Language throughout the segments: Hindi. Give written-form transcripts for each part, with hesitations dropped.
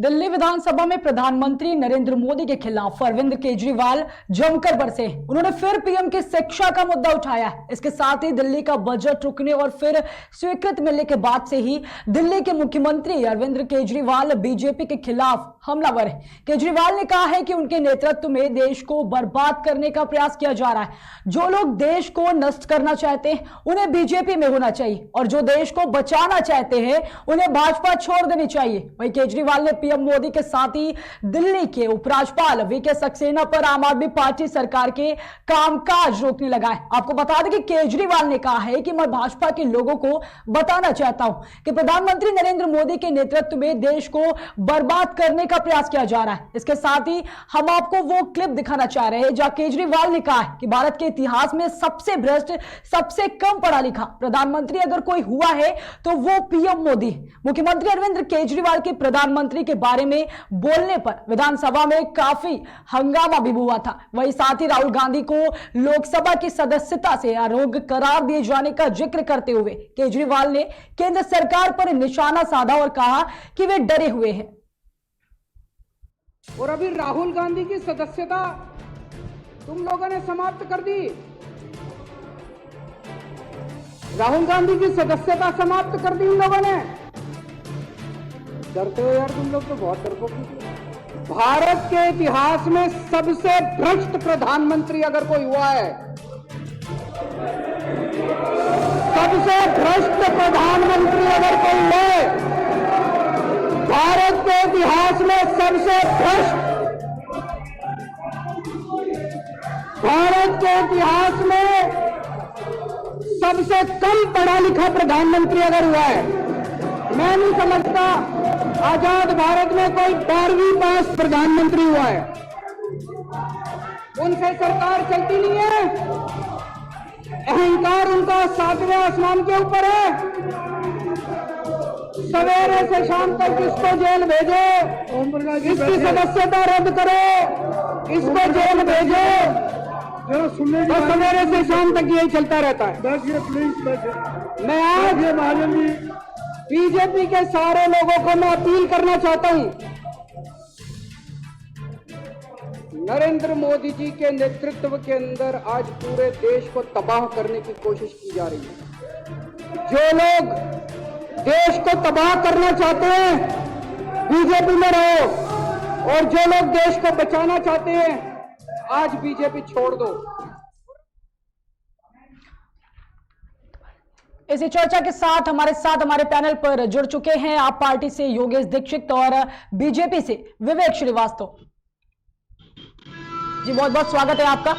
दिल्ली विधानसभा में प्रधानमंत्री नरेंद्र मोदी के खिलाफ अरविंद केजरीवाल जमकर बरसे। उन्होंने फिर पीएम की शिक्षा का मुद्दा उठाया। इसके साथ ही दिल्ली का बजट रुकने और फिर स्वीकृत मिलने के बाद से ही दिल्ली के मुख्यमंत्री अरविंद केजरीवाल बीजेपी के खिलाफ हमलावर है। केजरीवाल ने कहा है कि उनके नेतृत्व में देश को बर्बाद करने का प्रयास किया जा रहा है। जो लोग देश को नष्ट करना चाहते हैं उन्हें बीजेपी में होना चाहिए और जो देश को बचाना चाहते हैं उन्हें भाजपा छोड़ देनी चाहिए। वहीं केजरीवाल ने पीएम मोदी के साथ ही दिल्ली के उपराज्यपाल वीके सक्सेना पर आम आदमी पार्टी सरकार के कामकाज रोकने लगा है। आपको बता दें कि केजरीवाल ने कहा है कि मैं भाजपा के लोगों को बताना चाहता हूं कि प्रधानमंत्री नरेंद्र मोदी के नेतृत्व में देश को बर्बाद करने का प्रयास किया जा रहा है। इसके साथ ही हम आपको वो क्लिप दिखाना चाह रहे हैं जहां केजरीवाल ने कहा है कि भारत के इतिहास में सबसे भ्रष्ट, सबसे कम पढ़ा लिखा प्रधानमंत्री अगर कोई हुआ है तो वो पीएम मोदी। मुख्यमंत्री अरविंद केजरीवाल के प्रधानमंत्री के बारे में बोलने पर विधानसभा में काफी हंगामा भी हुआ था। वहीं साथ ही राहुल गांधी को लोकसभा की सदस्यता से अयोग्य करार दिए जाने का जिक्र करते हुए केजरीवाल ने केंद्र सरकार पर निशाना साधा और कहा कि वे डरे हुए हैं। और अभी राहुल गांधी की सदस्यता तुम लोगों ने समाप्त कर दी। राहुल गांधी की सदस्यता समाप्त कर दी इन लोगों ने। डरते हो यार तुम लोग तो, बहुत डरपोक निकले। भारत के इतिहास में सबसे भ्रष्ट प्रधानमंत्री अगर कोई हुआ है, सबसे भ्रष्ट प्रधानमंत्री अगर कोई है, भारत के इतिहास में सबसे भ्रष्ट, भारत के इतिहास में सबसे कम पढ़ा लिखा प्रधानमंत्री अगर हुआ है, मैं नहीं समझता आजाद भारत में कोई 12वीं पास प्रधानमंत्री हुआ है। उनसे सरकार चलती नहीं है। अहंकार उनका 7वें आसमान के ऊपर है। सवेरे से शाम तक इसको जेल भेजो, इसकी सदस्यता रद्द करो, इसको जेल भेजो, और सवेरे से शाम तक यही चलता रहता है। मैं आज बीजेपी के सारे लोगों को मैं अपील करना चाहता हूं, नरेंद्र मोदी जी के नेतृत्व के अंदर आज पूरे देश को तबाह करने की कोशिश की जा रही है। जो लोग देश को तबाह करना चाहते हैं बीजेपी में रहो, और जो लोग देश को बचाना चाहते हैं आज बीजेपी छोड़ दो। इसी चर्चा के साथ हमारे पैनल पर जुड़ चुके हैं आप पार्टी से योगेश दीक्षित और बीजेपी से विवेक श्रीवास्तव जी। बहुत बहुत स्वागत है आपका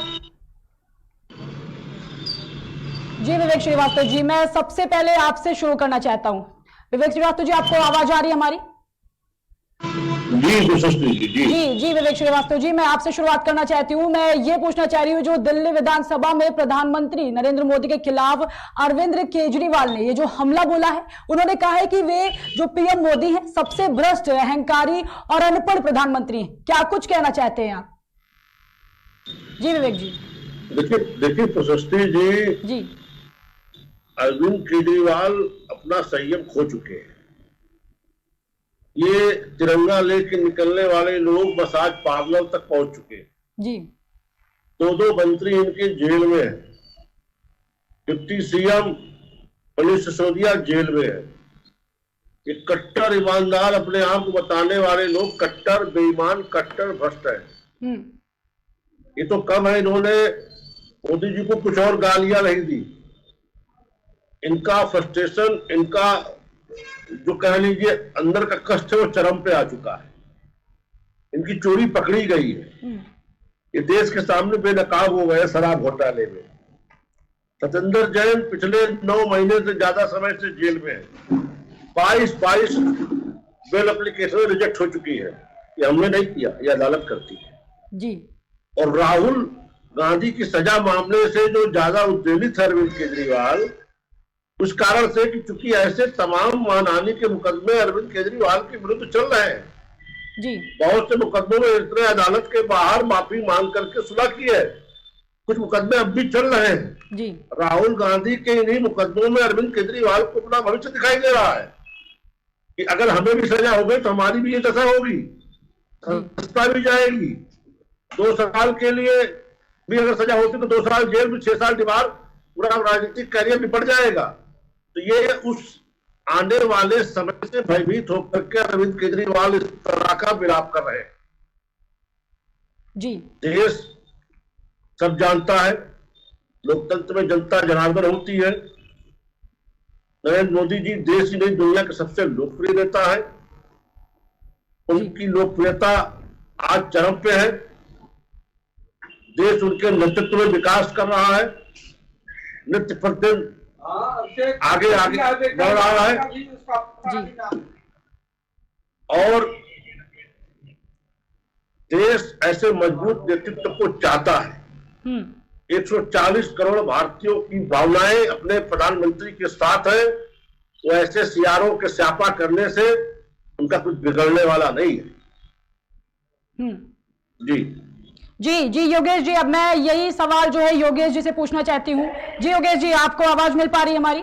जी विवेक श्रीवास्तव जी। मैं सबसे पहले आपसे शुरू करना चाहता हूं। विवेक श्रीवास्तव जी, आपको आवाज आ रही है हमारी? जी विवेक श्रीवास्तव जी, मैं आपसे शुरुआत करना चाहती हूं। मैं ये पूछना चाह रही हूं, जो दिल्ली विधानसभा में प्रधानमंत्री नरेंद्र मोदी के खिलाफ अरविंद केजरीवाल ने ये जो हमला बोला है, उन्होंने कहा है कि वे जो पीएम मोदी है सबसे भ्रष्ट, अहंकारी और अनपढ़ प्रधानमंत्री हैं। क्या कुछ कहना चाहते हैं आप? जी विवेक जी। देखिए प्रशस्ति जी, अरविंद केजरीवाल अपना संयम खो चुके हैं। ये तिरंगा लेके निकलने वाले लोग बस आज पार्लियामेंट तक पहुंच चुके हैं जी। दो मंत्री इनके जेल में है। डिप्टी सीएम मनीष सिसोदिया जेल में है। ये कट्टर ईमानदार अपने आप को बताने वाले लोग कट्टर बेईमान, कट्टर भ्रष्ट है। ये तो कम है, इन्होंने मोदी जी को कुछ और गालियां नहीं दी। इनका फ्रस्ट्रेशन, इनका जो कह लीजिए अंदर का कष्ट है वो चरम पे आ चुका है। इनकी चोरी पकड़ी गई है। ये देश के सामने बेनकाब हो गए शराब घोटाले में। सत्येंद्र जैन पिछले 9 महीने से ज्यादा समय से जेल में है। 22 बेल एप्लीकेशन रिजेक्ट हो चुकी है। ये हमने नहीं किया, ये अदालत करती है जी। और राहुल गांधी की सजा मामले से जो ज्यादा उत्तेजित है अरविंद केजरीवाल, उस कारण से कि चूंकि ऐसे तमाम मानहानि के मुकदमे अरविंद केजरीवाल के विरुद्ध चल रहे हैं जी। बहुत से मुकदमों में इसने अदालत के बाहर माफी मांग करके सुलह की है। कुछ मुकदमे अब भी चल रहे हैं जी। राहुल गांधी के इन्हीं मुकदमों में अरविंद केजरीवाल को अपना भविष्य दिखाई दे रहा है। कि अगर हमें भी सजा हो गई तो हमारी भी ये दशा होगी, सजा भी जाएगी। 2 साल के लिए भी अगर सजा होती तो 2 साल जेल में, 6 साल दीवार, पूरा राजनीतिक करियर निपट जाएगा। तो ये उस आने वाले समय से भयभीत होकर के अरविंद केजरीवाल इस तरह का विलाप कर रहे हैं। जी, देश सब जानता है, लोकतंत्र में जनता जनार्दन होती है। नरेंद्र मोदी जी देश ही नहीं दुनिया के सबसे लोकप्रिय नेता है। उनकी लोकप्रियता आज चरम पे है। देश उनके नेतृत्व में विकास कर रहा है, नित्य प्रतिदिन आगे आगे बढ़ रहा है। और देश ऐसे मजबूत नेतृत्व को चाहता है। 140 करोड़ भारतीयों की भावनाएं अपने प्रधानमंत्री के साथ है। तो ऐसे सियारों के स्यापा करने से उनका कुछ बिगड़ने वाला नहीं है। जी जी जी योगेश जी, अब मैं यही सवाल जो है योगेश जी से पूछना चाहती हूँ। जी योगेश जी, आपको आवाज मिल पा रही है हमारी?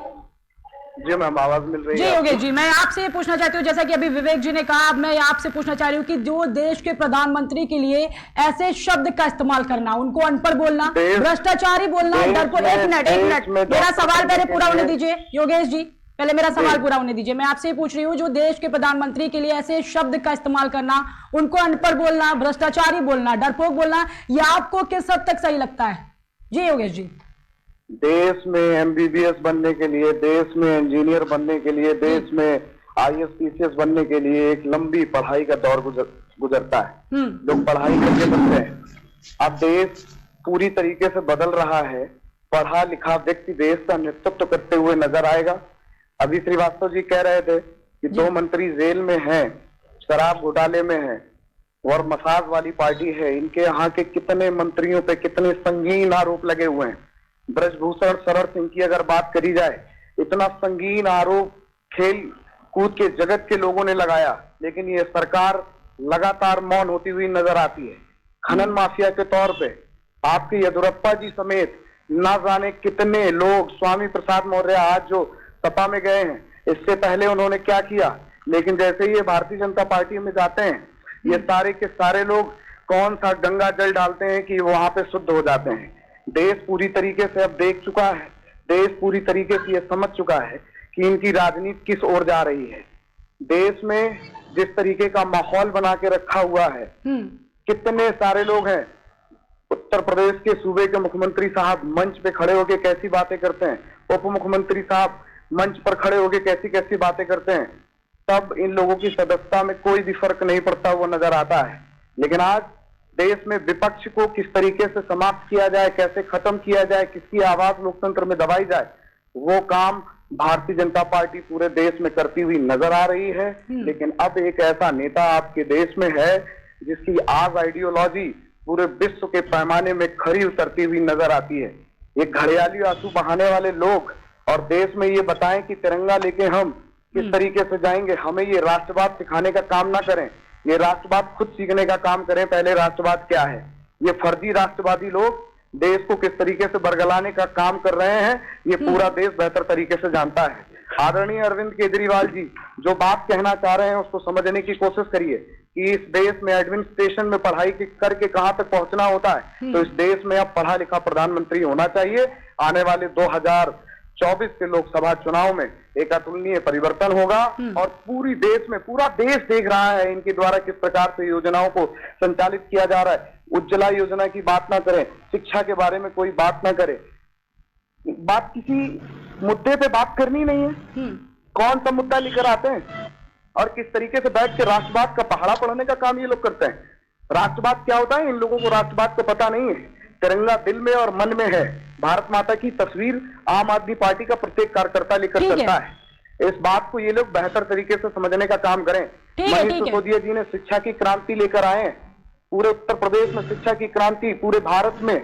जी मैम, आवाज मिल रही है। जी योगेश जी, मैं आपसे ये पूछना चाहती हूँ, जैसा कि अभी विवेक जी ने कहा, अब मैं आपसे पूछना चाह रही हूँ कि जो देश के प्रधानमंत्री के लिए ऐसे शब्द का इस्तेमाल करना, उनको अनपढ़ बोलना, भ्रष्टाचारी बोलना, डरपोक। एक मिनट, मेरा सवाल पहले पूरा होने दीजिए योगेश जी, पहले मेरा सवाल पूरा होने दीजिए। मैं आपसे ये पूछ रही हूँ, जो देश के प्रधानमंत्री के लिए ऐसे शब्द का इस्तेमाल करना, उनको अनपढ़ बोलना, भ्रष्टाचारी बोलना, डरपोक बोलना, ये आपको किस हद तक सही लगता है? जी योगेश जी। देश में एमबीबीएस बनने के लिए, देश में इंजीनियर बनने के लिए, देश में आईएएस पीसीएस बनने के लिए एक लंबी पढ़ाई का दौर गुजरता है। लोग पढ़ाई करके बनते हैं। अब देश पूरी तरीके से बदल रहा है। पढ़ा लिखा व्यक्ति देश का नेतृत्व करते हुए नजर आएगा। अभी श्रीवास्तव जी कह रहे थे कि 2 मंत्री जेल में हैं, शराब घोटाले में हैं और मसाज वाली पार्टी है। इनके यहाँ के कितने मंत्रियों पे कितने संगीन आरोप लगे हुए हैं। ब्रजभूषण शरण सिंह की अगर बात करी जाए, इतना संगीन आरोप खेल कूद के जगत के लोगों ने लगाया, लेकिन ये सरकार लगातार मौन होती हुई नजर आती है। खनन माफिया के तौर पे आपके येदियुरप्पा जी समेत ना जाने कितने लोग, स्वामी प्रसाद मौर्य आज जो सपा में गए हैं, इससे पहले उन्होंने क्या किया। लेकिन जैसे ही ये भारतीय जनता पार्टी में जाते हैं, ये सारे के सारे लोग कौन सा गंगा जल डालते हैं कि वहां पे शुद्ध हो जाते हैं। देश पूरी तरीके से अब देख चुका है, देश पूरी तरीके से ये समझ चुका है कि इनकी राजनीति किस ओर जा रही है। देश में जिस तरीके का माहौल बना के रखा हुआ है, कितने सारे लोग हैं। उत्तर प्रदेश के सूबे के मुख्यमंत्री साहब मंच पे खड़े होके कैसी बातें करते हैं, उप मुख्यमंत्री साहब मंच पर खड़े होके कैसी कैसी बातें करते हैं। तब इन लोगों की सदस्यता में कोई भी फर्क नहीं पड़ता, वो नजर आता है। लेकिन आज देश में विपक्ष को किस तरीके से समाप्त किया जाए, कैसे खत्म किया जाए, किसकी आवाज लोकतंत्र में दबाई जाए, वो काम भारतीय जनता पार्टी पूरे देश में करती हुई नजर आ रही है। लेकिन अब एक ऐसा नेता आपके देश में है जिसकी आज आइडियोलॉजी पूरे विश्व के पैमाने में खरी उतरती हुई नजर आती है। ये घड़ियाली आंसू बहाने वाले लोग और देश में ये बताएं कि तिरंगा लेके हम किस तरीके से जाएंगे, हमें ये राष्ट्रवाद सिखाने का काम ना करें, ये राष्ट्रवाद खुद सीखने का काम करें। पहले राष्ट्रवाद क्या है, ये फर्जी राष्ट्रवादी लोग देश को किस तरीके से बरगलाने का काम कर रहे हैं, ये पूरा देश बेहतर तरीके से जानता है। आदरणीय अरविंद केजरीवाल जी जो बात कहना चाह रहे हैं उसको समझने की कोशिश करिए कि इस देश में एडमिनिस्ट्रेशन में पढ़ाई करके कहां तक पहुंचना होता है। तो इस देश में अब पढ़ा लिखा प्रधानमंत्री होना चाहिए। आने वाले 2024 के लोकसभा चुनाव में एक अतुलनीय परिवर्तन होगा और पूरी देश में, पूरा देश देख रहा है इनके द्वारा किस प्रकार से योजनाओं को संचालित किया जा रहा है। उज्ज्वला योजना की बात ना करें, शिक्षा के बारे में कोई बात ना करे, बात किसी मुद्दे पे बात करनी नहीं है। कौन सा मुद्दा लेकर आते हैं और किस तरीके से बैठ के राष्ट्रवाद का पहाड़ा पढ़ने का काम ये लोग करते हैं। राष्ट्रवाद क्या होता है इन लोगों को राष्ट्रवाद का पता नहीं है। तिरंगा दिल में और मन में है। भारत माता की तस्वीर आम आदमी पार्टी का प्रत्येक कार्यकर्ता लेकर चलता है। इस बात को ये लोग बेहतर तरीके से समझने का काम करें। मनीष सिसोदिया जी ने शिक्षा की क्रांति लेकर आए। पूरे उत्तर प्रदेश में शिक्षा की क्रांति, पूरे भारत में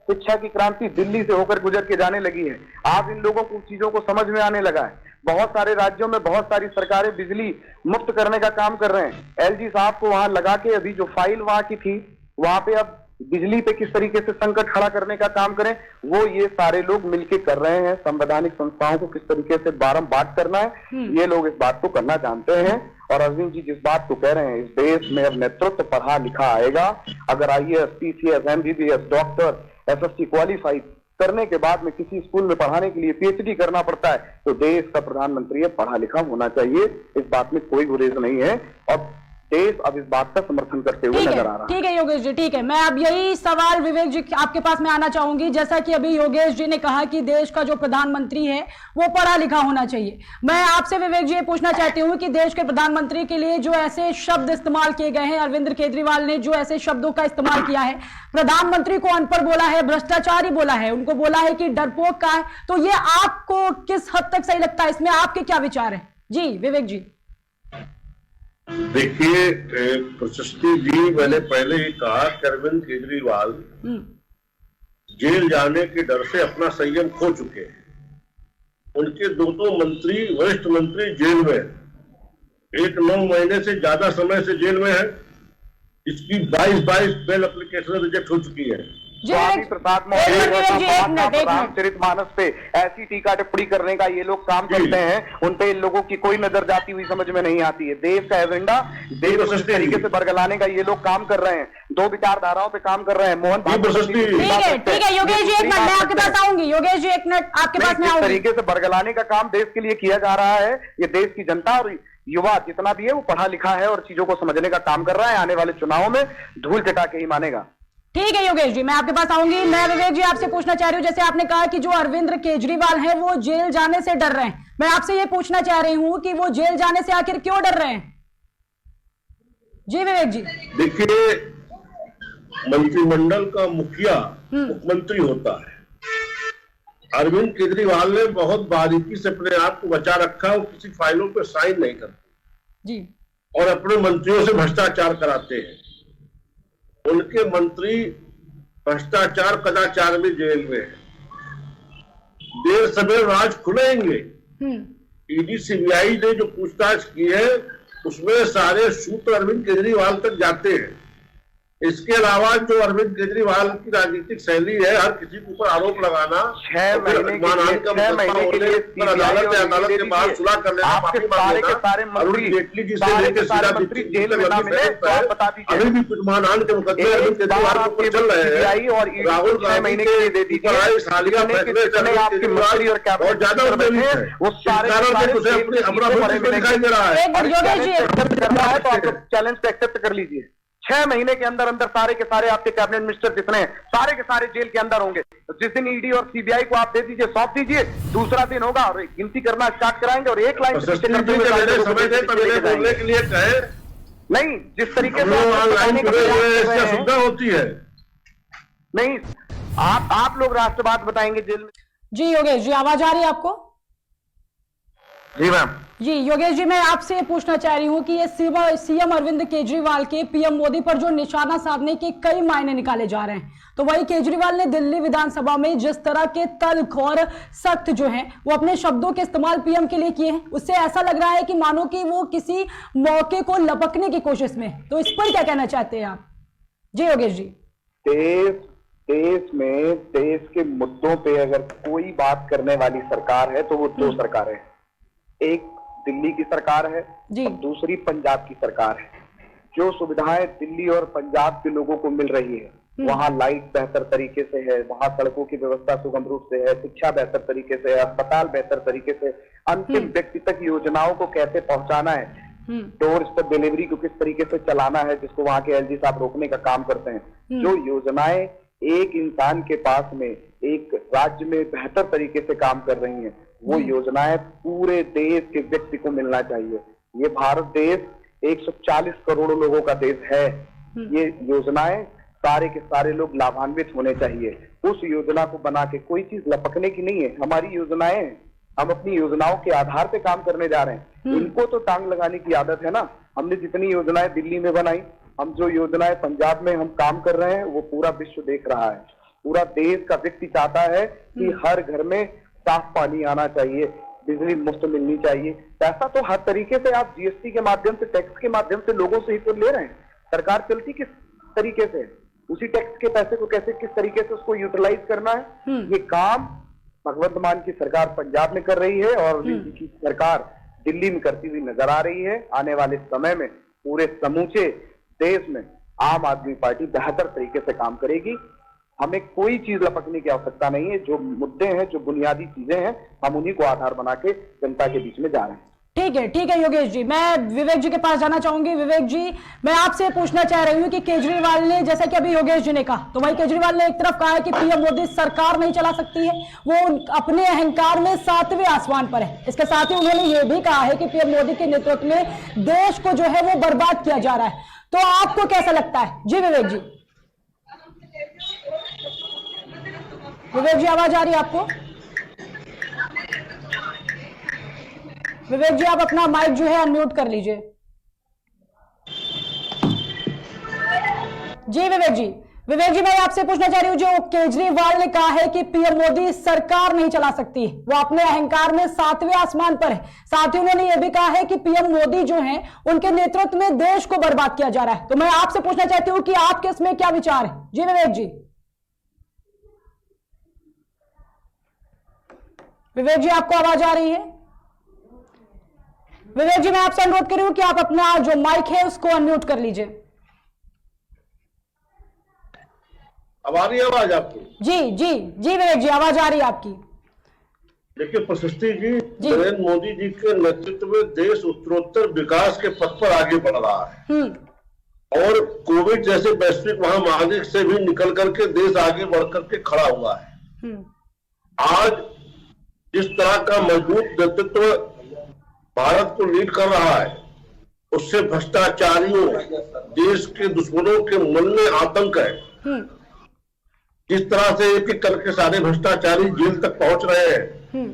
शिक्षा की क्रांति दिल्ली से होकर गुजर के जाने लगी है। आज इन लोगों को चीजों को समझ में आने लगा है। बहुत सारे राज्यों में बहुत सारी सरकारें बिजली मुफ्त करने का काम कर रहे हैं। एलजी साहब को वहां लगा के अभी जो फाइल वहां की थी वहां पे अब बिजली पे किस तरीके से संकट खड़ा करने का काम करें, वो ये सारे लोग मिलके कर रहे हैं। संवैधानिक संस्थाओं को किस तरीके से बारंबार करना है, ये लोग इस बात को करना जानते हैं। और अरविंद जी जिस बात को कह रहे हैं, इस देश में अब नेतृत्व पढ़ा लिखा आएगा। अगर IAS, PCS, MBBS, doctor, SSC qualify करने के बाद में किसी स्कूल में पढ़ाने के लिए PhD करना पड़ता है, तो देश का प्रधानमंत्री पढ़ा लिखा होना चाहिए। इस बात में कोई गुरेज नहीं है और देश अब इस बात का समर्थन करते हुए नजर आ रहा है। ठीक है योगेश जी, ठीक है। मैं अब यही सवाल विवेक जी आपके पास में आना चाहूंगी। जैसा कि अभी योगेश जी ने कहा कि देश का जो प्रधानमंत्री है वो पढ़ा लिखा होना चाहिए, मैं आपसे विवेक जी ये पूछना चाहती हूँ कि देश के प्रधानमंत्री के लिए जो ऐसे शब्द इस्तेमाल किए गए हैं, अरविंद केजरीवाल ने जो ऐसे शब्दों का इस्तेमाल किया है, प्रधानमंत्री को अनपढ़ बोला है, भ्रष्टाचारी बोला है, उनको बोला है कि डरपोक का है, तो ये आपको किस हद तक सही लगता है? इसमें आपके क्या विचार है? जी विवेक जी। देखिए प्रशस्ति जी, मैंने पहले ही कहा कि अरविंद केजरीवाल जेल जाने के डर से अपना संयम खो चुके हैं। उनके दो मंत्री, वरिष्ठ मंत्री जेल में, एक 9 महीने से ज्यादा समय से जेल में है। इसकी 22 बेल एप्लीकेशन रिजेक्ट हो चुकी है। स्वामी प्रसाद मौर्य रामचरितमानस पे ऐसी टीका टिप्पणी करने का ये लोग काम करते हैं, उन पे इन लोगों की कोई नजर जाती हुई समझ में नहीं आती है। देश का एजेंडा, देश को इस तरीके से बरगलाने का ये लोग काम कर रहे हैं, 2 विचारधाराओं पे काम कर रहे हैं। मोहन ठीक है योगेश जी, एक मिनट मैं आपके पास आऊंगी। योगेश जी एक मिनट आपके पास में आऊंगी। तरीके से बरगलाने का काम देश के लिए किया जा रहा है। ये देश की जनता और युवा जितना भी है वो पढ़ा लिखा है और चीजों को समझने का काम कर रहा है। आने वाले चुनावों में धूल चटा के ही मानेगा। ठीक है योगेश जी, मैं आपके पास आऊंगी। मैं विवेक जी आपसे पूछना चाह रही हूँ, जैसे आपने कहा कि जो अरविंद केजरीवाल हैं वो जेल जाने से डर रहे हैं, मैं आपसे ये पूछना चाह रही हूँ कि वो जेल जाने से आखिर क्यों डर रहे हैं? जी विवेक जी। देखिए, मंत्रिमंडल का मुखिया मुख्यमंत्री होता है। अरविंद केजरीवाल ने बहुत बारीकी से अपने आप को बचा रखा, वो किसी फाइलों पर साइन नहीं करते जी, और अपने मंत्रियों से भ्रष्टाचार कराते हैं। उनके मंत्री भ्रष्टाचार कदाचार में जेल में है। देर सवेर राज खुलेंगे। ईडी सीबीआई ने जो पूछताछ की है उसमें सारे सूत्र अरविंद केजरीवाल तक जाते हैं। इसके अलावा जो अरविंद केजरीवाल की राजनीतिक शैली है, हर किसी के ऊपर आरोप लगाना, 6 महीने के लिए अदालत के बाहर सुलह कर लेना, आपके सारे मंत्री जेटली जी से लेकर जेल में ना मिले, बता दीजिए। अभी भी मानहानि के मुकदमे अरविंद केजरीवाल के ऊपर चल रहे हैं और राहुल 6 महीने के लिए दे दीजिए। हालिया फैसले आपके मंत्री और और ज्यादा वो सारे उसे अपनी अपना दिखाई दे रहा है। तो आप चैलेंज को एक्सेप्ट कर लीजिए। 6 महीने के अंदर अंदर सारे के सारे आपके कैबिनेट मिनिस्टर जितने हैं सारे के सारे जेल के अंदर होंगे। तो जिस दिन ईडी और सीबीआई को आप दे दीजिए, सौंप दीजिए, दूसरा दिन होगा और गिनती करना स्टार्ट कराएंगे और एक लाइन समय बोलने के लिए कहे नहीं, जिस तरीके से सुविधा होती है। नहीं, आप लोग राष्ट्रवाद बताएंगे जेल में। जी योगेश जी, आवाज आ रही है आपको? जी मैम। जी योगेश जी, मैं आपसे ये पूछना चाह रही हूँ कि ये सीएम अरविंद केजरीवाल के पीएम मोदी पर जो निशाना साधने के कई मायने निकाले जा रहे हैं, तो वही केजरीवाल ने दिल्ली विधानसभा में जिस तरह के तल्ख और सख्त जो हैं वो अपने शब्दों के इस्तेमाल पीएम के लिए किए हैं, उससे ऐसा लग रहा है कि मानो कि वो किसी मौके को लपकने की कोशिश में। तो इस पर क्या कहना चाहते हैं आप? जी योगेश जी। देश में देश के मुद्दों पे अगर कोई बात करने वाली सरकार है तो वो 2 सरकारें हैं। एक दिल्ली की सरकार है और दूसरी पंजाब की सरकार है। जो सुविधाएं दिल्ली और पंजाब के लोगों को मिल रही है, वहां लाइट बेहतर तरीके से है, वहां सड़कों की व्यवस्था सुगम रूप से है, शिक्षा बेहतर तरीके से है, अस्पताल बेहतर तरीके से, अंतिम व्यक्ति तक योजनाओं को कैसे पहुंचाना है, डोर स्टेप डिलीवरी को किस तरीके से चलाना है, जिसको वहां के एलजी साहब रोकने का काम करते हैं। जो योजनाएं एक इंसान के पास में एक राज्य में बेहतर तरीके से काम कर रही हैं, वो योजनाएं पूरे देश के व्यक्ति को मिलना चाहिए। ये भारत देश 140 करोड़ लोगों का देश है। ये योजनाएं सारे के सारे लोग लाभान्वित होने चाहिए। उस योजना को बना के कोई चीज लपकने की नहीं है। हमारी योजनाएं, हम अपनी योजनाओं के आधार पे काम करने जा रहे हैं। इनको तो टांग लगाने की आदत है ना। हमने जितनी योजनाएं दिल्ली में बनाई, हम जो योजनाएं पंजाब में हम काम कर रहे हैं, वो पूरा विश्व देख रहा है। पूरा देश का व्यक्ति चाहता है कि हर घर में साफ पानी आना चाहिए, बिजली मुफ्त मिलनी चाहिए। पैसा तो हर तरीके से आप जीएसटी के माध्यम से, टैक्स के माध्यम से लोगों से ही तो ले रहे हैं। सरकार चलती किस तरीके से? उसी टैक्स के पैसे को कैसे किस तरीके से उसको यूटिलाइज करना है, ये काम भगवंत मान की सरकार पंजाब में कर रही है और अरविंद की सरकार दिल्ली में करती हुई नजर आ रही है। आने वाले समय में पूरे समूचे देश में आम आदमी पार्टी बेहतर तरीके से काम करेगी। हमें कोई चीज लपकने की आवश्यकता नहीं है। जो मुद्दे हैं, जो बुनियादी चीजें हैं, हम उन्हीं को आधार बना के जनता के बीच में जा रहे हैं। ठीक है योगेश जी, मैं विवेक जी के पास जाना चाहूंगी। विवेक जी, मैं आपसे पूछना चाह रही हूँ कि केजरीवाल ने, जैसा कि अभी योगेश जी ने कहा, तो भाई केजरीवाल ने एक तरफ कहा है कि पीएम मोदी सरकार नहीं चला सकती है, वो अपने अहंकार में 7वें आसमान पर है। इसके साथ ही उन्होंने ये भी कहा है कि पीएम मोदी के नेतृत्व में देश को जो है वो बर्बाद किया जा रहा है। तो आपको कैसा लगता है? जी विवेक जी। विवेक जी, आवाज आ रही है आपको? विवेक जी, आप अपना माइक जो है अनम्यूट कर लीजिए। जी विवेक जी, मैं आपसे पूछना चाह रही हूं, जो केजरीवाल ने कहा है कि पीएम मोदी सरकार नहीं चला सकती, वो अपने अहंकार में 7वें आसमान पर है। साथ ही उन्होंने यह भी कहा है कि पीएम मोदी जो हैं, उनके नेतृत्व में देश को बर्बाद किया जा रहा है। तो मैं आपसे पूछना चाहती हूं कि आपके इसमें क्या विचार है? जी विवेक जी। विवेक जी, आपको आवाज आ रही है? विवेक जी, मैं आपसे अनुरोध कर रही हूं कि आप अपना जो माइक है उसको अनम्यूट कर लीजिए। अब आ रही है आवाज आपकी? जी विवेक जी, आवाज आ रही है आपकी। देखिए प्रशस्ति जी, नरेंद्र मोदी जी के नेतृत्व में देश उत्तरोत्तर विकास के पथ पर आगे बढ़ रहा है और कोविड जैसे वैश्विक महामारी से भी निकल करके देश आगे बढ़ करके खड़ा हुआ है। आज जिस तरह का मजबूत नेतृत्व भारत को लीड कर रहा है, उससे भ्रष्टाचारियों, देश के दुश्मनों के मन में आतंक है। जिस तरह से एक एक करके सारे भ्रष्टाचारी जेल तक पहुंच रहे हैं,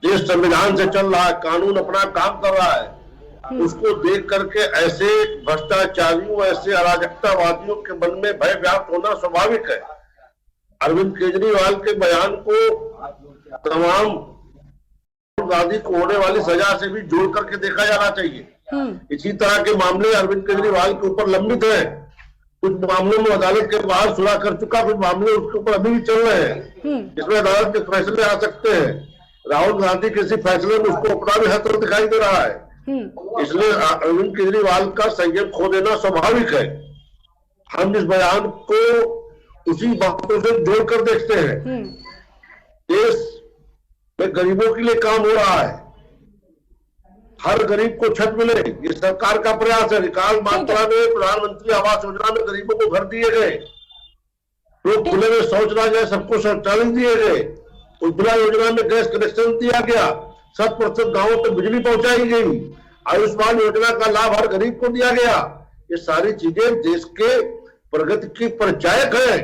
देश संविधान से चल रहा है, कानून अपना काम कर रहा है, उसको देख करके ऐसे भ्रष्टाचारियों, ऐसे अराजकतावादियों के मन में भय व्याप्त होना स्वाभाविक है। अरविंद केजरीवाल के बयान को तमाम गांधी को होने वाली सजा से भी जोड़ करके देखा जाना चाहिए। इसी तरह के मामले अरविंद केजरीवाल के ऊपर लंबित हैं। कुछ मामलों में अदालत के बाहर सुलह कर चुका, कुछ मामले उसके ऊपर अभी भी चल रहे हैं, इसमें अदालत के फैसले आ सकते हैं। राहुल गांधी किसी फैसले में उसको अपना भी खतरा दिखाई दे रहा है। इसलिए अरविंद केजरीवाल का संयम खो देना स्वाभाविक है। हम इस बयान को उसी बातों से जोड़कर देखते हैं। देश में गरीबों के लिए काम हो रहा है, हर गरीब को छत मिले, ये सरकार का प्रयास है। रिकॉर्ड मात्रा में प्रधानमंत्री आवास योजना में गरीबों को घर दिए गए, लोग खुले में शौच ना जाए, सबको शौचालय दिए गए, उज्ज्वला योजना में गैस कनेक्शन दिया गया, 100% गांवों तक बिजली पहुंचाई गई, आयुष्मान योजना का लाभ हर गरीब को दिया गया। ये सारी चीजें देश के प्रगति की परिचायक है।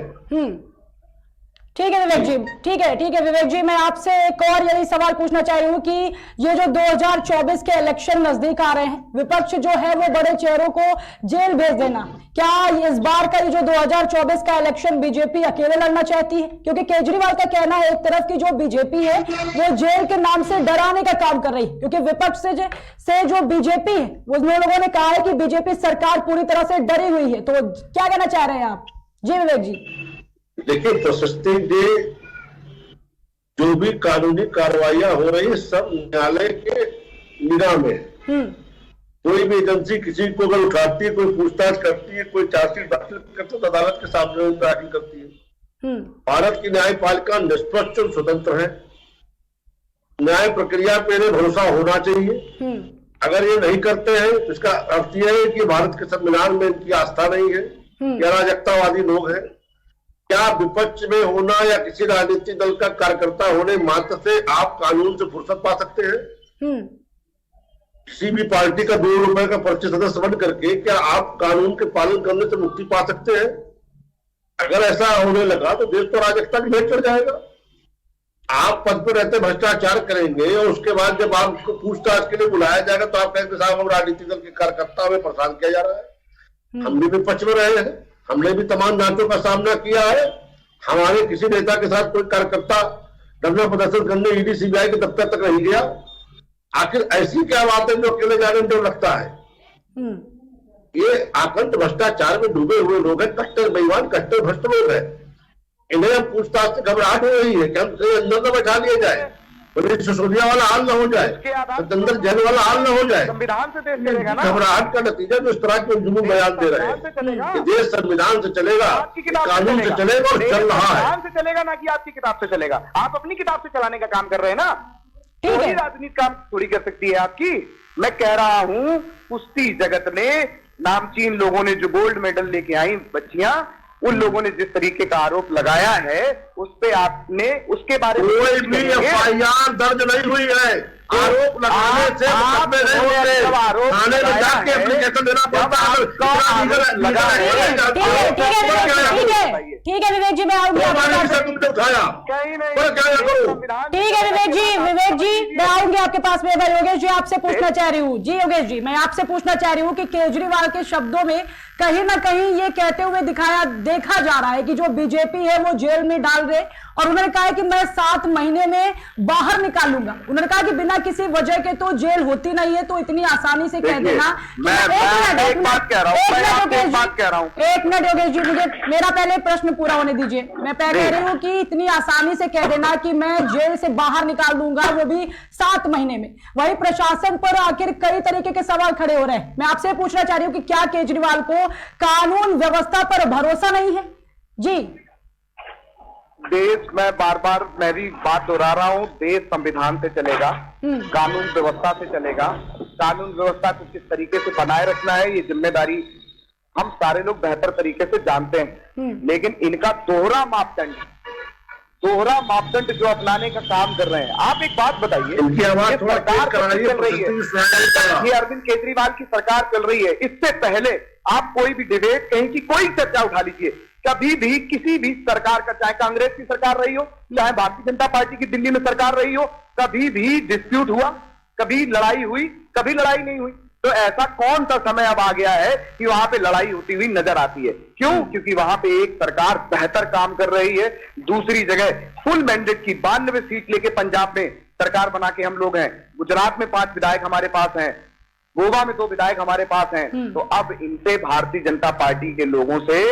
ठीक है विवेक जी, ठीक है विवेक जी, मैं आपसे एक और यही सवाल पूछना चाह रही हूँ कि ये जो 2024 के इलेक्शन नजदीक आ रहे हैं, विपक्ष जो है वो बड़े चेहरों को जेल भेज देना, क्या इस बार का ये जो 2024 का इलेक्शन बीजेपी अकेले लड़ना चाहती है? क्योंकि केजरीवाल का कहना है एक तरफ की जो बीजेपी है वो जेल के नाम से डराने का काम कर रही है, क्योंकि विपक्ष से जो बीजेपी है, उन लोगों ने कहा है कि बीजेपी सरकार पूरी तरह से डरी हुई है। तो क्या कहना चाह रहे हैं आप? जी विवेक जी। देखिए प्रशस्ति जी, जो भी कानूनी कार्रवाइयां हो रही है सब न्यायालय के निगाह में है। कोई भी एजेंसी किसी को अगर उठाती है, कोई पूछताछ करती है, कोई चार्जशीट दाखिल करती है तो अदालत के सामने दाखिल करती है। भारत की न्यायपालिका निष्पक्ष और स्वतंत्र है। न्याय प्रक्रिया पे इन्हें भरोसा होना चाहिए। अगर ये नहीं करते हैं तो इसका अर्थ यह है कि भारत के संविधान में इनकी आस्था नहीं है, ये अराजकतावादी लोग हैं। क्या विपक्ष में होना या किसी राजनीतिक दल का कार्यकर्ता होने मात्र से आप कानून से फुर्सत पा सकते हैं? किसी भी पार्टी का 2 रुपए का पर्ची सदस्य बन करके क्या आप कानून के पालन करने से मुक्ति पा सकते हैं? अगर ऐसा होने लगा तो देश तो अराजकता की भेंट चढ़ जाएगा। आप पद पर रहते भ्रष्टाचार करेंगे और उसके बाद जब आपको पूछताछ के लिए बुलाया जाएगा तो आप कहेंगे साहब हम राजनीतिक दल के कार्यकर्ता हमें परेशान किया जा रहा है। हम भी विपक्ष में रहे हैं, हमने भी तमाम जांचों का सामना किया है। हमारे किसी नेता के साथ कोई कार्यकर्ता धरना प्रदर्शन करने ईडी सीबीआई के दफ्तर तक नहीं गया। आखिर ऐसी क्या बात है जो अकेले जाने में डर लगता है? ये आकंठ भ्रष्टाचार में डूबे हुए लोग हैं, कट्टर बेईमान, कट्टर भ्रष्ट लोग हैं। इन्हें हम पूछताछ से घबराहट हो रही है कि हम अंदर न बैठा लिया जाए, मनीष सिसोदिया वाला हाल न हो जाए, सत्येंद्र जैन वाला हाल न हो जाए। संविधान से देश चलेगा ना। घबराहट का नतीजा जो इस तरह के जुलूम बयान दे रहे हैं कि देश संविधान से चलेगा, कानून से चलेगा और चल रहा है। संविधान से चलेगा ना कि आपकी किताब से चलेगा। आप अपनी किताब से चलाने का काम कर रहे हैं ना। ठीक है। कोई राजनीति काम थोड़ी कर सकती है आपकी। मैं कह रहा हूं कुश्ती जगत ने नामचीन लोगों ने जो गोल्ड मेडल लेके आई बच्चियां, उन लोगों ने जिस तरीके का आरोप लगाया है उस पे आपने उसके बारे में कोई भी एफआईआर दर्ज नहीं हुई है। आरोप लगाने से मुकदमे नहीं होते, थाने में जाके एप्लीकेशन देना पड़ता है। ठीक है विवेक जी, मैं आऊंगी आपके पास। तुमने उठाया कहीं नहीं। ठीक है विवेक जी मैं आऊंगी आपके पास में। मैं योगेश जी आपसे पूछना चाह रही हूँ, जी योगेश जी मैं आपसे पूछना चाह रही हूँ कि केजरीवाल के शब्दों में कहीं ना कहीं ये कहते हुए देखा जा रहा है कि जो बीजेपी है वो जेल में डाल रहे, और उन्होंने कहा है कि मैं 7 महीने में बाहर निकालूंगा। उन्होंने कहा कि बिना किसी वजह के तो जेल होती नहीं है, तो इतनी आसानी से कह देना। एक बात कह रहा हूं। एक मिनट योगेश जी, मुझे मेरा पहले प्रश्न पूरा होने दीजिए। मैं कह रही हूँ कि इतनी आसानी से कह देना कि मैं जेल से बाहर निकाल दूंगा, वो भी 7 महीने में। वही प्रशासन पर आखिर कई तरीके के सवाल खड़े हो रहे हैं। मैं आपसे पूछना चाह रही हूँ कि क्या केजरीवाल को कानून व्यवस्था पर भरोसा नहीं है? जी देश में मैं भी बात दोहरा रहा हूं, देश संविधान से चलेगा, कानून व्यवस्था से चलेगा। कानून व्यवस्था को किस तरीके से बनाए रखना है ये जिम्मेदारी हम सारे लोग बेहतर तरीके से जानते हैं। लेकिन इनका दोहरा मापदंड जो अपनाने का काम कर रहे हैं। आप एक बात बताइए, इनकी आवाज थोड़ा तेज कराइए, चल रही है, ये अरविंद केजरीवाल की सरकार चल रही है। इससे पहले आप कोई भी डिबेट, कहीं की कोई चर्चा उठा लीजिए, कभी भी किसी भी सरकार का, चाहे कांग्रेस की सरकार रही हो, चाहे भारतीय जनता पार्टी की दिल्ली में सरकार रही हो, कभी भी डिस्प्यूट हुआ, कभी लड़ाई हुई, कभी लड़ाई नहीं हुई। तो ऐसा कौन सा समय अब आ गया है कि वहां पे लड़ाई होती हुई नजर आती है? क्यों? क्योंकि वहां पे एक सरकार बेहतर काम कर रही है। दूसरी जगह फुल मैंडेट की 92 सीट लेके पंजाब में सरकार बना के हम लोग हैं। गुजरात में 5 विधायक हमारे पास हैं, गोवा में 2 विधायक हमारे पास हैं। तो अब इनसे भारतीय जनता पार्टी के लोगों से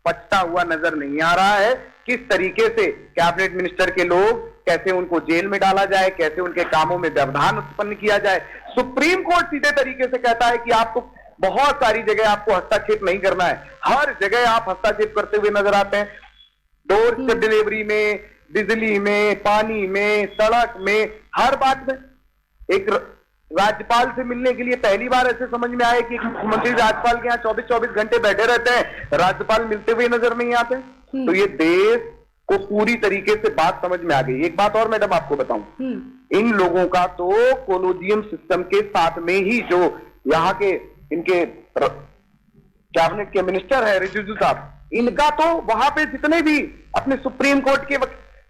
पछता हुआ नजर नहीं आ रहा है। किस तरीके से कैबिनेट मिनिस्टर के लोग, कैसे उनको जेल में डाला जाए, कैसे उनके कामों में व्यवधान उत्पन्न किया जाए। सुप्रीम कोर्ट सीधे तरीके से कहता है कि आपको बहुत सारी जगह आपको हस्तक्षेप नहीं करना है। हर जगह आप हस्तक्षेप करते हुए नजर आते हैं। डोर स्टेप डिलीवरी में, बिजली में, पानी में, सड़क में, हर बात में। एक राज्यपाल से मिलने के लिए पहली बार ऐसे समझ में आया कि मुख्यमंत्री राज्यपाल के यहाँ 24-24 घंटे बैठे रहते हैं, राज्यपाल मिलते हुए नजर नहीं आते। तो ये देश को पूरी तरीके से बात समझ में आ गई। एक बात और मैडम आपको बताऊं, इन लोगों का तो कोलोजियम सिस्टम के साथ में ही जो यहाँ के इनके कैबिनेट के मिनिस्टर है रिजिजू साहब, इनका तो वहां पे जितने भी अपने सुप्रीम कोर्ट के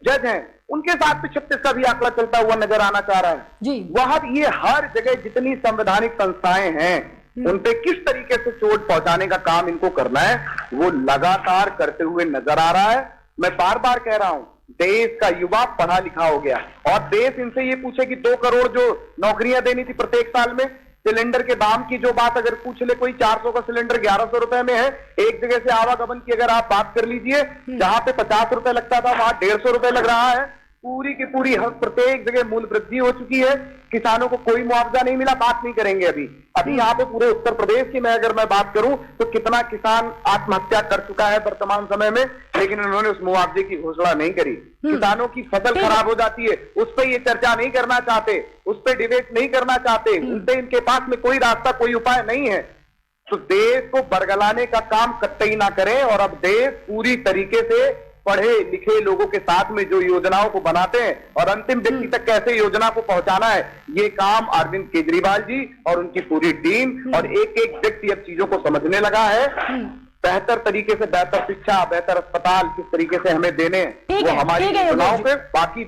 जज हैं उनके साथ पे 36 का भी आंकड़ा चलता हुआ नजर आना चाह रहा है जी। वहां ये हर जगह जितनी संवैधानिक संस्थाएं हैं उन पे किस तरीके से चोट पहुंचाने का काम इनको करना है वो लगातार करते हुए नजर आ रहा है। मैं बार बार कह रहा हूं, देश का युवा पढ़ा लिखा हो गया और देश इनसे ये पूछे कि 2 करोड़ जो नौकरियां देनी थी प्रत्येक साल में, सिलेंडर के दाम की जो बात अगर पूछ ले कोई, 400 का सिलेंडर 1100 रुपए में है। एक जगह से आवागमन की अगर आप बात कर लीजिए, जहां पे 50 रुपए लगता था वहां 150 रुपए लग रहा है। पूरी की पूरी हर प्रत्येक जगह मूल्य वृद्धि हो चुकी है। किसानों को कोई मुआवजा नहीं मिला, बात नहीं करेंगे अभी यहाँ पे पूरे उत्तर प्रदेश की मैं अगर मैं बात करूं तो कितना किसान आत्महत्या कर चुका है वर्तमान समय में, लेकिन उन्होंने उस मुआवजे की घोषणा नहीं करी। किसानों की फसल खराब हो जाती है, उस पर ये चर्चा नहीं करना चाहते, उस पर डिबेट नहीं करना चाहते, उनसे इनके पास में कोई रास्ता कोई उपाय नहीं है। तो देश को बरगलाने का काम कतई ना करें और अब देश पूरी तरीके से पढ़े लिखे लोगों के साथ में जो योजनाओं को बनाते हैं और अंतिम व्यक्ति तक कैसे योजना को पहुंचाना है, ये काम अरविंद केजरीवाल जी और उनकी पूरी टीम और एक एक व्यक्ति अब चीजों को समझने लगा है। बेहतर तरीके से बेहतर शिक्षा, बेहतर अस्पताल किस तरीके से हमें देने हैं वो हमारी योजनाओं पे। बाकी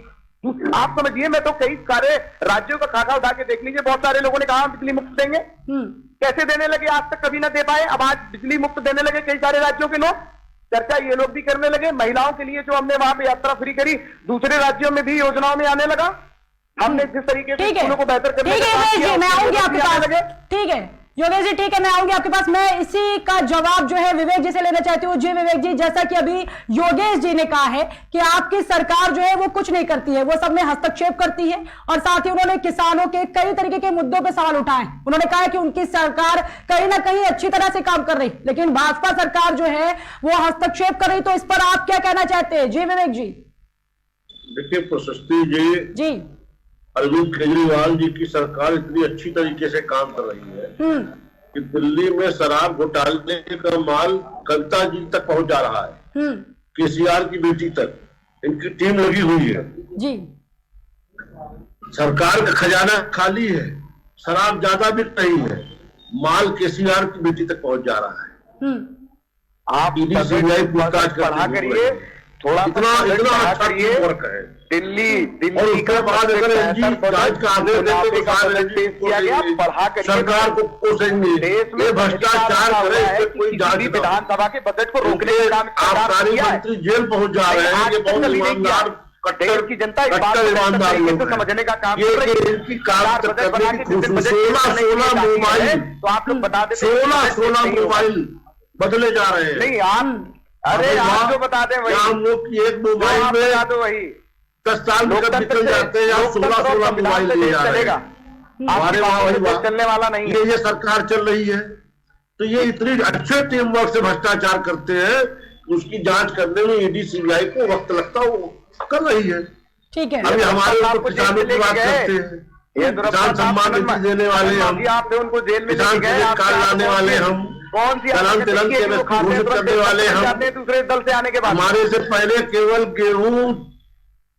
आप समझिए, मैं तो कई सारे राज्यों का खाका उठा के देख लीजिए, बहुत सारे लोगों ने कहा बिजली मुफ्त देंगे, कैसे देने लगे, आज तक कभी ना दे पाए, अब आज बिजली मुफ्त देने लगे कई सारे राज्यों के लोग। चर्चा ये लोग भी करने लगे, महिलाओं के लिए जो हमने वहां पे यात्रा फ्री करी दूसरे राज्यों में भी योजनाओं में आने लगा। हमने जिस तरीके से स्कूलों को बेहतर करने का काम किया, मैं आऊंगी आपके पास। ठीक है योगेश जी ठीक है, मैं आऊंगी आपके पास। मैं इसी का जवाब जो है विवेक जी से लेना चाहती हूँ। जी विवेक जी, जैसा कि अभी योगेश जी ने कहा है कि आपकी सरकार जो है वो कुछ नहीं करती है, वो सब में हस्तक्षेप करती है, और साथ ही उन्होंने किसानों के कई तरीके के मुद्दों पे सवाल उठाए। उन्होंने कहा कि उनकी सरकार कहीं ना कहीं अच्छी तरह से काम कर रही, लेकिन भाजपा सरकार जो है वो हस्तक्षेप कर रही। तो इस पर आप क्या कहना चाहते हैं? जी विवेक जी। देखिए प्रशस्ति जी, अरविंद केजरीवाल जी की सरकार इतनी अच्छी तरीके से काम कर रही है कि दिल्ली में शराब घोटाले का माल कविता जी तक पहुंच जा रहा है, केसीआर की बेटी तक इनकी टीम लगी हुई है जी। सरकार का खजाना खाली है, शराब ज्यादा बिक रही है, माल केसीआर की बेटी तक पहुंच जा रहा है। आप सीबीआई पूछताछ पढ़ा करिए, थोड़ा इतना अच्छा वर्क है। दिल्ली और उसके बाद अगर जांच का आदेश देते तो पढ़ा कर सरकार को कोसेंगे, ये भ्रष्टाचार करे, इस पर कोई जांच। विधानसभा के बजट को रोकने के काम आबकारी मंत्री जेल पहुंच जा रहे हैं, ये बहुत ईमानदार देश की जनता ईमानदार समझने का काम कर रही है। इनकी कार करने की खुशी 16 मोबाइल, तो आप लोग बता देते 16 मोबाइल बदले जा रहे हैं। नहीं आप, अरे आप जो बता दें वही, हम लोग की एक मोबाइल में बता दो वही 10 साल में कब निकल जाते हैं, या 16 मोबाइल ले जा रहे हैं। हमारे वहां वही चलने वाला नहीं है। ये सरकार चल रही है, तो ये इतनी अच्छे टीम वर्क से भ्रष्टाचार करते हैं, उसकी जांच करने में ईडी सीबीआई को वक्त लगता वो कर रही है। ठीक है, अभी हमारे ऊपर किसानों की बात करते हैं, किसान सम्मान निधि देने वाले हम, आपने उनको जेल में किसान क्रेडिट कार्ड लाने वाले हम, कौन सी तिलंग के घोषित करने वाले हम, दूसरे दल से आने के बाद हमारे से पहले केवल गेहूं,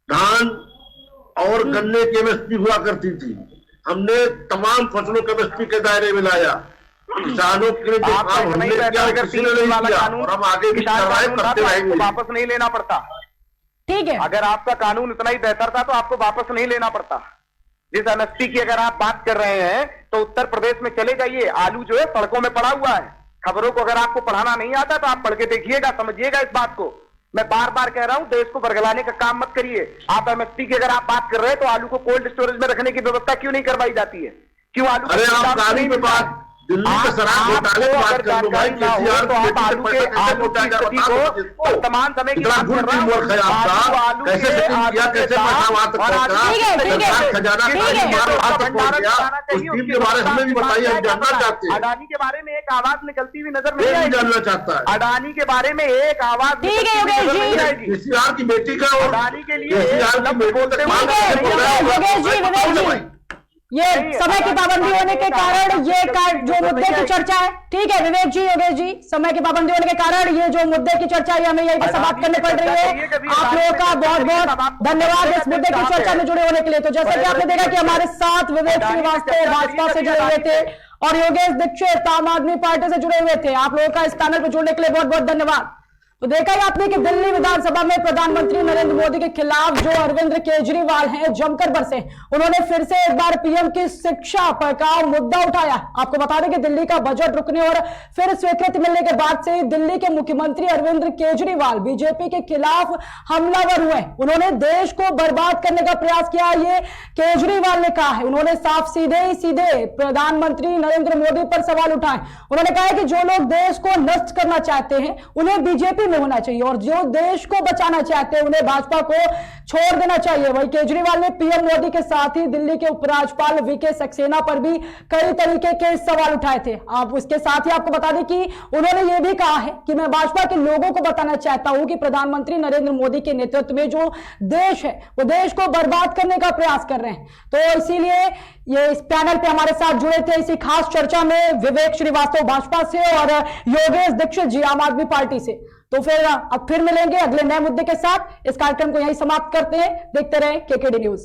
धान और गन्ने की एमएसपी हुआ करती थी, हमने तमाम फसलों के एमएसपी के दायरे में लाया। किसानों के लिए जो काम हमने किया किसी ने नहीं किया, और हम आगे भी करते रहेंगे। वापस नहीं लेना पड़ता। ठीक है, अगर आपका कानून इतना ही बेहतर था तो आपको वापस नहीं लेना पड़ता। जिस एमएसपी की अगर आप बात कर रहे हैं तो उत्तर प्रदेश में चले जाइए, आलू जो है सड़कों में पड़ा हुआ है। खबरों को अगर आपको पढ़ाना नहीं आता तो आप पढ़ के देखिएगा, समझिएगा इस बात को। मैं बार बार कह रहा हूं, देश को बरगलाने का काम मत करिए। आप एमएसपी की अगर आप बात कर रहे हैं तो आलू को कोल्ड स्टोरेज में रखने की व्यवस्था क्यों नहीं करवाई जाती है? क्यों आलू? अरे आप गाड़ी में बात, दिल्ली के शराब घोटाले की बात कर लो भाई, केसीआर तो आप आलू की स्थिति को वर्तमान समय की बात कर रहे हैं। वर्क है आपका, कैसे सेटिंग किया, कैसे पैसा तक पहुंचा, खजाना उस टीम के बारे में हमें भी बताइए, हम जानना चाहते हैं। अडानी के बारे में एक आवाज निकलती हुई नजर नहीं आएगी, जानना चाहता है। अडानी के बारे में एक आवाज केसीआर की बेटी का, अडानी के लिए ये समय की पाबंदी होने के कारण ये जो मुद्दे की चर्चा है, ठीक है विवेक जी, योगेश जी, समय की पाबंदी होने के कारण ये जो मुद्दे की चर्चा है हमें यही पर समाप्त करनी पड़ रही है। आप लोगों का बहुत बहुत धन्यवाद इस मुद्दे की चर्चा में जुड़े होने के लिए। तो जैसा कि आपने देखा कि हमारे साथ विवेक श्रीवास्तव भाजपा से जुड़े हुए थे और योगेश दीक्षित आम आदमी पार्टी से जुड़े हुए थे। आप लोगों का इस पैनल पर जुड़ने के लिए बहुत बहुत धन्यवाद। तो देखा ही आपने कि दिल्ली विधानसभा में प्रधानमंत्री नरेंद्र मोदी के खिलाफ जो अरविंद केजरीवाल हैं जमकर बरसे। उन्होंने फिर से एक बार पीएम की शिक्षा पर का मुद्दा उठाया। आपको बता दें कि दिल्ली का बजट रुकने और फिर स्वीकृति मिलने के बाद से दिल्ली के मुख्यमंत्री अरविंद केजरीवाल बीजेपी के खिलाफ हमलावर हुए। उन्होंने देश को बर्बाद करने का प्रयास किया, ये केजरीवाल ने कहा है। उन्होंने साफ सीधे प्रधानमंत्री नरेंद्र मोदी पर सवाल उठाए। उन्होंने कहा कि जो लोग देश को नष्ट करना चाहते हैं उन्हें बीजेपी में होना चाहिए, और जो देश को बचाना चाहते हैं उन्हें भाजपा को छोड़ देना चाहिए। वही केजरीवाल ने पीएम मोदी के साथ ही दिल्ली के उपराज्यपाल वीके सक्सेना पर भी कई तरीके के सवाल उठाए थे। आप उसके साथ ही आपको बता दें कि उन्होंने यह भी कहा है कि मैं भाजपा के लोगों को बताना चाहता हूं कि प्रधानमंत्री नरेंद्र मोदी के नेतृत्व में जो देश है वो देश को बर्बाद करने का प्रयास कर रहे हैं। तो इसीलिए ये इस पैनल पे हमारे साथ जुड़े थे इसी खास चर्चा में विवेक श्रीवास्तव भाजपा से और योगेश दीक्षित जी आम आदमी पार्टी से। तो फिर अब फिर मिलेंगे अगले नए मुद्दे के साथ। इस कार्यक्रम को यहीं समाप्त करते हैं। देखते रहें केकेडी न्यूज।